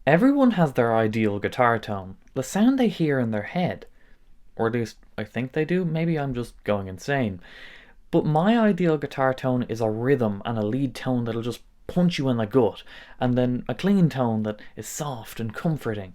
Everyone has their ideal guitar tone, the sound they hear in their head. Or at least I think they do, maybe I'm just going insane. But my ideal guitar tone is a rhythm and a lead tone that'll just punch you in the gut, and then a clean tone that is soft and comforting.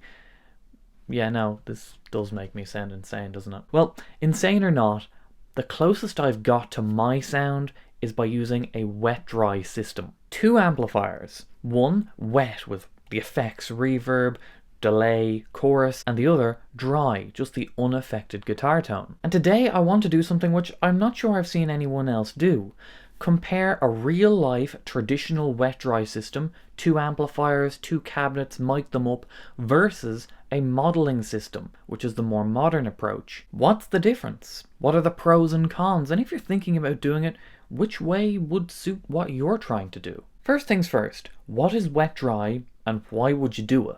Yeah, no, this does make me sound insane, doesn't it? Well, insane or not, the closest I've got to my sound is by using a wet-dry system. Two amplifiers, one wet with the effects, reverb, delay, chorus, and the other dry, just the unaffected guitar tone. And today I want to do something which I'm not sure I've seen anyone else do. Compare a real-life traditional wet-dry system, two amplifiers, two cabinets, mic them up, versus a modelling system, which is the more modern approach. What's the difference? What are the pros and cons? And if you're thinking about doing it, which way would suit what you're trying to do? First things first, what is wet-dry and why would you do it?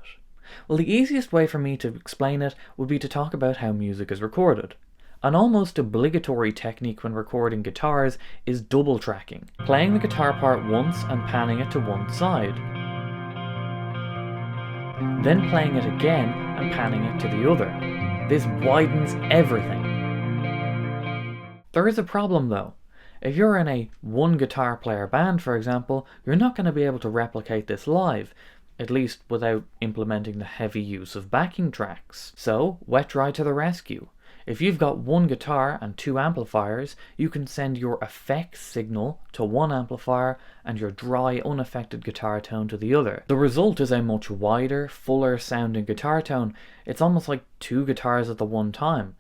Well, the easiest way for me to explain it would be to talk about how music is recorded. An almost obligatory technique when recording guitars is double tracking, playing the guitar part once and panning it to one side, then playing it again and panning it to the other. This widens everything. There is a problem though. If you're in a one guitar player band, for example, you're not going to be able to replicate this live, at least without implementing the heavy use of backing tracks. So, wet dry to the rescue. If you've got one guitar and two amplifiers, you can send your effects signal to one amplifier and your dry, unaffected guitar tone to the other. The result is a much wider, fuller sounding guitar tone. It's almost like two guitars at the one time.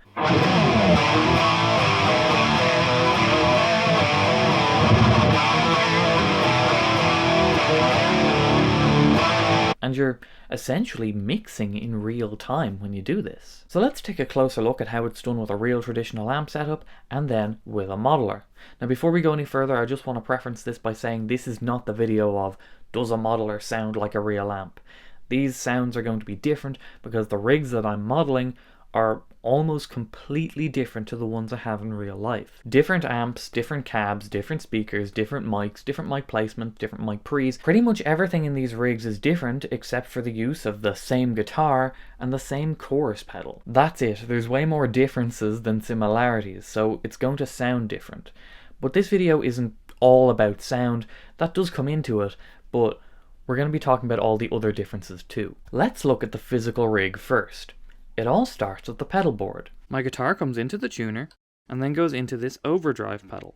And you're essentially mixing in real time when you do this. So let's take a closer look at how it's done with a real traditional amp setup and then with a modeler. Now before we go any further, I just want to preference this by saying this is not the video of does a modeler sound like a real amp. These sounds are going to be different because the rigs that I'm modeling are almost completely different to the ones I have in real life. Different amps, different cabs, different speakers, different mics, different mic placement, different mic pre's. Pretty much everything in these rigs is different except for the use of the same guitar and the same chorus pedal. That's it. There's way more differences than similarities, so it's going to sound different. But this video isn't all about sound. That does come into it, but we're going to be talking about all the other differences too. Let's look at the physical rig first. It all starts with the pedal board. My guitar comes into the tuner and then goes into this overdrive pedal.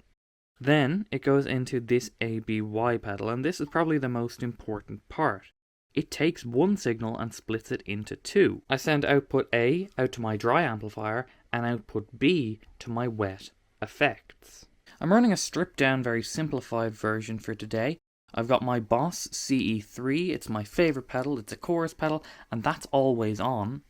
Then it goes into this ABY pedal, and this is probably the most important part. It takes one signal and splits it into two. I send output A out to my dry amplifier and output B to my wet effects. I'm running a stripped down, very simplified version for today. I've got my Boss CE3, it's my favourite pedal, it's a chorus pedal, and that's always on.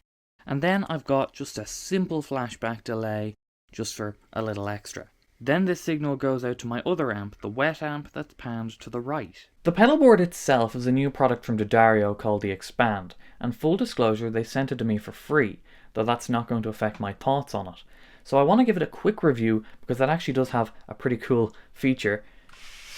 And then I've got just a simple flashback delay, just for a little extra. Then this signal goes out to my other amp, the wet amp that's panned to the right. The pedal board itself is a new product from Daddario called the Xpand, and full disclosure, they sent it to me for free, though that's not going to affect my thoughts on it. So I want to give it a quick review because that actually does have a pretty cool feature.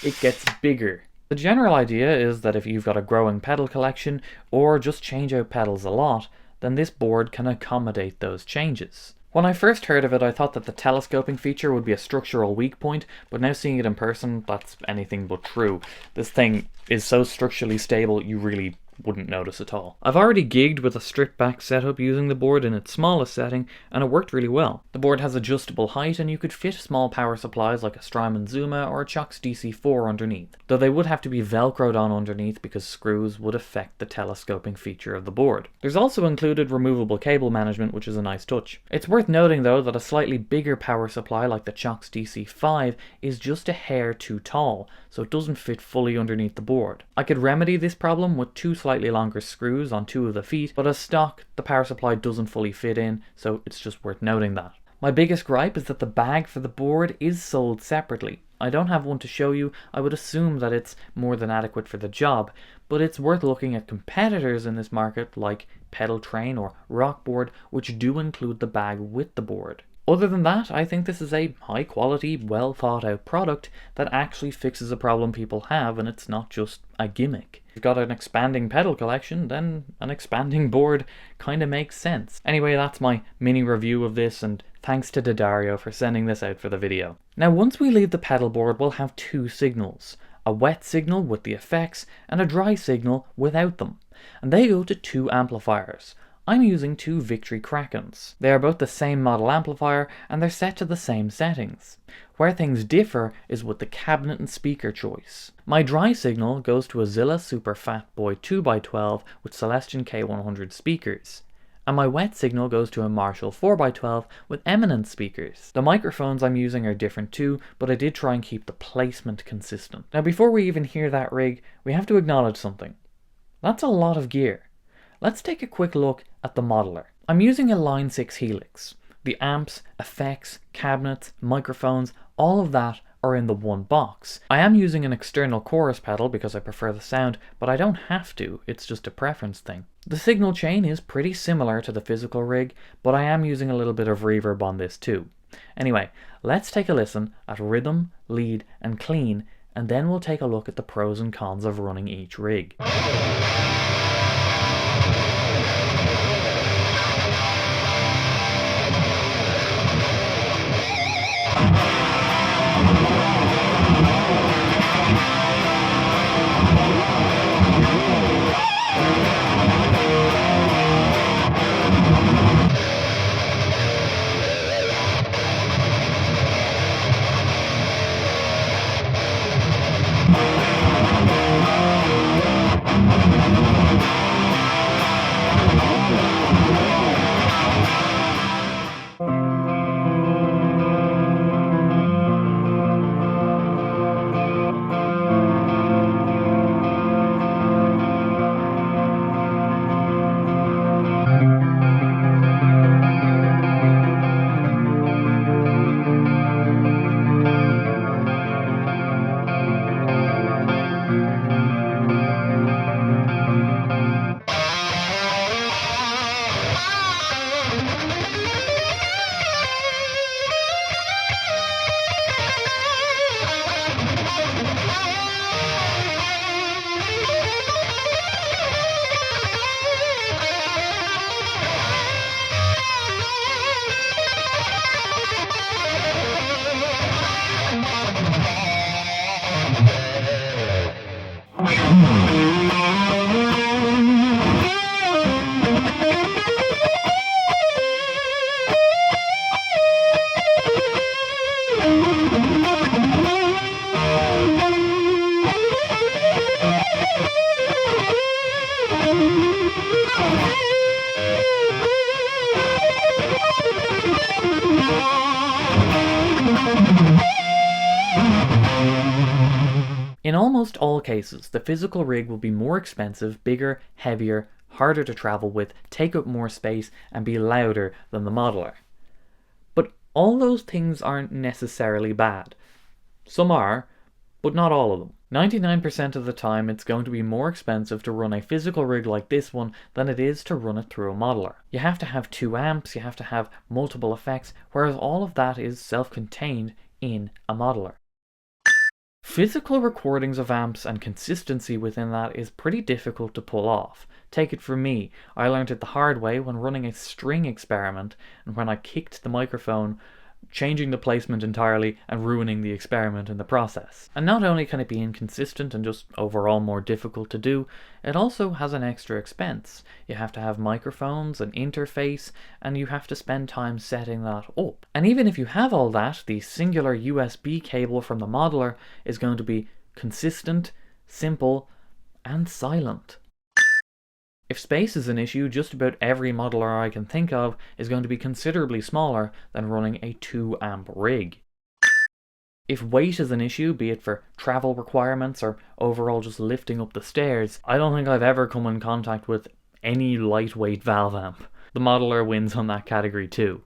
It gets bigger. The general idea is that if you've got a growing pedal collection, or just change out pedals a lot, then this board can accommodate those changes. When I first heard of it, I thought that the telescoping feature would be a structural weak point, but now seeing it in person, that's anything but true. This thing is so structurally stable, you really wouldn't notice at all. I've already gigged with a stripped back setup using the board in its smallest setting, and it worked really well. The board has adjustable height, and you could fit small power supplies like a Strymon Zuma or a Chox DC4 underneath, though they would have to be velcroed on underneath because screws would affect the telescoping feature of the board. There's also included removable cable management, which is a nice touch. It's worth noting though that a slightly bigger power supply like the Chox DC5 is just a hair too tall, so it doesn't fit fully underneath the board. I could remedy this problem with two slightly longer screws on two of the feet, but as stock, the power supply doesn't fully fit in, so it's just worth noting that. My biggest gripe is that the bag for the board is sold separately. I don't have one to show you. I would assume that it's more than adequate for the job, but it's worth looking at competitors in this market like Pedal Train or Rockboard, which do include the bag with the board. Other than that, I think this is a high quality, well thought out product that actually fixes a problem people have, and it's not just a gimmick. If you've got an expanding pedal collection, then an expanding board kinda makes sense. Anyway, that's my mini review of this, and thanks to Daddario for sending this out for the video. Now once we leave the pedal board, we'll have two signals. A wet signal with the effects, and a dry signal without them. And they go to two amplifiers. I'm using two Victory Krakens. They are both the same model amplifier and they're set to the same settings. Where things differ is with the cabinet and speaker choice. My dry signal goes to a Zilla Super Fat Boy 2x12 with Celestion K100 speakers. And my wet signal goes to a Marshall 4x12 with Eminence speakers. The microphones I'm using are different too, but I did try and keep the placement consistent. Now before we even hear that rig, we have to acknowledge something. That's a lot of gear. Let's take a quick look at the modeler. I'm using a Line 6 Helix. The amps, effects, cabinets, microphones, all of that are in the one box. I am using an external chorus pedal because I prefer the sound, but I don't have to, it's just a preference thing. The signal chain is pretty similar to the physical rig, but I am using a little bit of reverb on this too. Anyway, let's take a listen at rhythm, lead, and clean, and then we'll take a look at the pros and cons of running each rig. In almost all cases, the physical rig will be more expensive, bigger, heavier, harder to travel with, take up more space, and be louder than the modeler. But all those things aren't necessarily bad. Some are, but not all of them. 99% of the time it's going to be more expensive to run a physical rig like this one than it is to run it through a modeler. You have to have two amps, you have to have multiple effects, whereas all of that is self-contained in a modeler. Physical recordings of amps and consistency within that is pretty difficult to pull off. Take it from me, I learned it the hard way when running a string experiment and when I kicked the microphone, changing the placement entirely and ruining the experiment in the process. And not only can it be inconsistent and just overall more difficult to do, it also has an extra expense. You have to have microphones, an interface, and you have to spend time setting that up. And even if you have all that, the singular USB cable from the modeler is going to be consistent, simple, and silent. If space is an issue, just about every modeler I can think of is going to be considerably smaller than running a 2-amp rig. If weight is an issue, be it for travel requirements or overall just lifting up the stairs, I don't think I've ever come in contact with any lightweight valve amp. The modeler wins on that category too.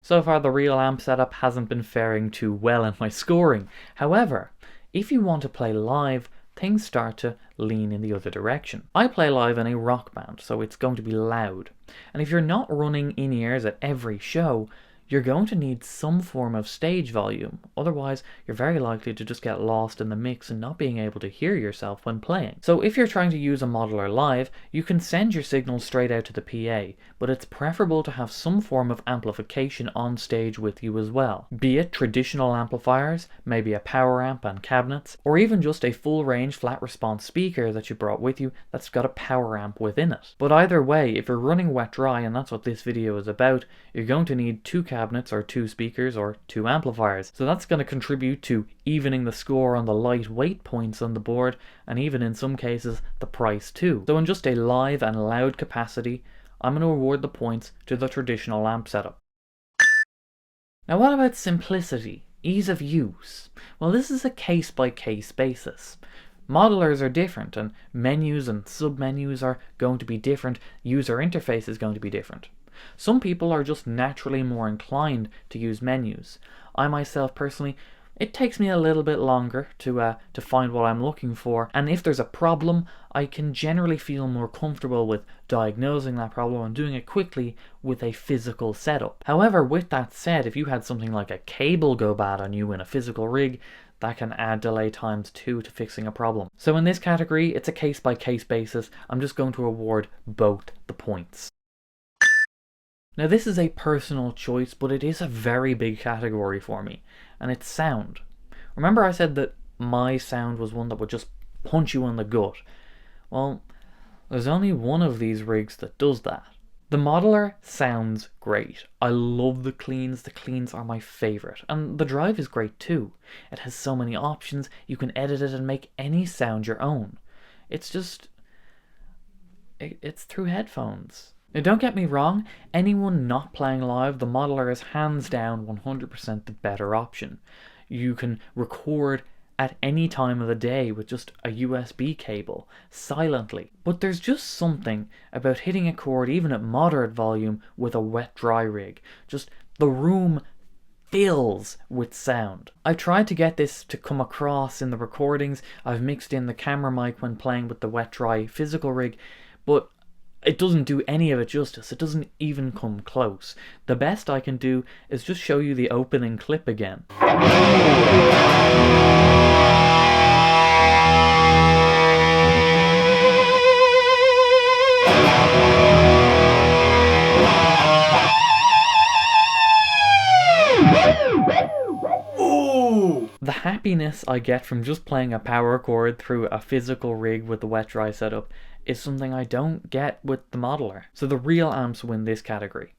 So far the real amp setup hasn't been faring too well in my scoring. However, if you want to play live, things start to lean in the other direction. I play live in a rock band, so it's going to be loud. And if you're not running in-ears at every show, you're going to need some form of stage volume, otherwise you're very likely to just get lost in the mix and not being able to hear yourself when playing. So if you're trying to use a modeler live, you can send your signal straight out to the PA, but it's preferable to have some form of amplification on stage with you as well. Be it traditional amplifiers, maybe a power amp and cabinets, or even just a full range flat response speaker that you brought with you that's got a power amp within it. But either way, if you're running wet dry, and that's what this video is about, you're going to need 2 cabinets or 2 speakers or 2 amplifiers. So that's going to contribute to evening the score on the lightweight points on the board, and even in some cases the price too. So in just a live and loud capacity, I'm going to award the points to the traditional amp setup. Now what about simplicity, ease of use? Well, this is a case-by-case basis. Modelers are different, and menus and sub-menus are going to be different, user interface is going to be different. Some people are just naturally more inclined to use menus. I myself personally, it takes me a little bit longer to find what I'm looking for, and if there's a problem, I can generally feel more comfortable with diagnosing that problem and doing it quickly with a physical setup. However, with that said, if you had something like a cable go bad on you in a physical rig, that can add delay times 2 to fixing a problem. So in this category, it's a case-by-case basis. I'm just going to award both the points. Now this is a personal choice, but it is a very big category for me, and it's sound. Remember I said that my sound was one that would just punch you in the gut? Well, there's only one of these rigs that does that. The modeler sounds great. I love the cleans are my favourite, and the drive is great too. It has so many options, you can edit it and make any sound your own. It's just... it's through headphones. Now don't get me wrong, anyone not playing live, the modeler is hands down 100% the better option. You can record at any time of the day with just a USB cable, silently. But there's just something about hitting a chord even at moderate volume with a wet dry rig. Just the room fills with sound. I've tried to get this to come across in the recordings, I've mixed in the camera mic when playing with the wet dry physical rig, but it doesn't do any of it justice. It doesn't even come close. The best I can do is just show you the opening clip again. Ooh! The happiness I get from just playing a power chord through a physical rig with the wet dry setup is something I don't get with the modeler. So the real amps win this category.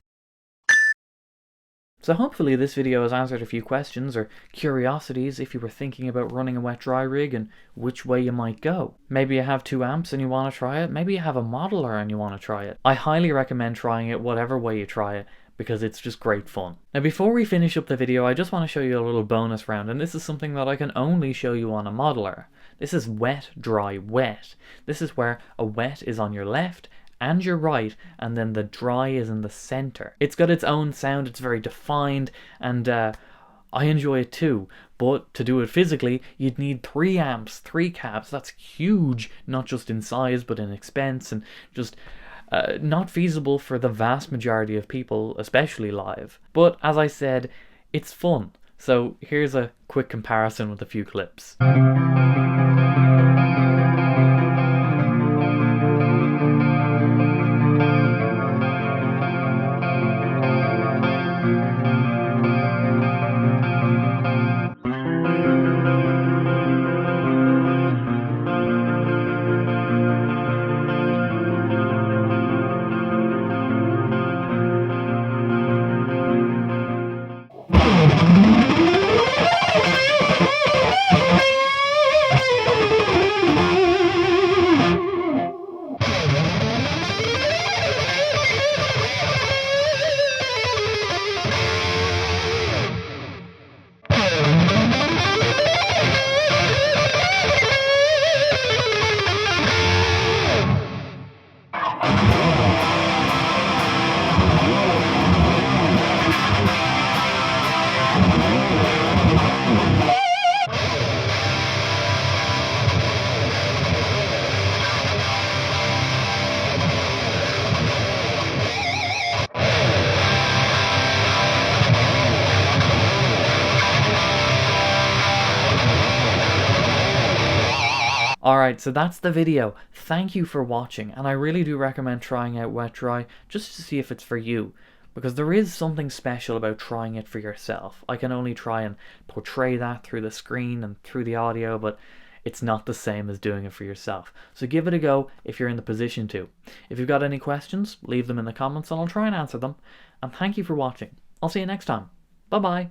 So hopefully this video has answered a few questions or curiosities if you were thinking about running a wet dry rig and which way you might go. Maybe you have 2 amps and you want to try it, maybe you have a modeler and you want to try it. I highly recommend trying it whatever way you try it, because it's just great fun. Now before we finish up the video, I just want to show you a little bonus round, and this is something that I can only show you on a modeler. This is wet, dry, wet. This is where a wet is on your left and your right, and then the dry is in the center. It's got its own sound, it's very defined, and I enjoy it too. But to do it physically, you'd need 3 amps, 3 cabs. That's huge, not just in size, but in expense, and just not feasible for the vast majority of people, especially live. But as I said, it's fun. So here's a quick comparison with a few clips. Alright, so that's the video. Thank you for watching, and I really do recommend trying out wet dry just to see if it's for you, because there is something special about trying it for yourself. I can only try and portray that through the screen and through the audio, but it's not the same as doing it for yourself. So give it a go if you're in the position to. If you've got any questions, leave them in the comments and I'll try and answer them. And thank you for watching. I'll see you next time. Bye bye.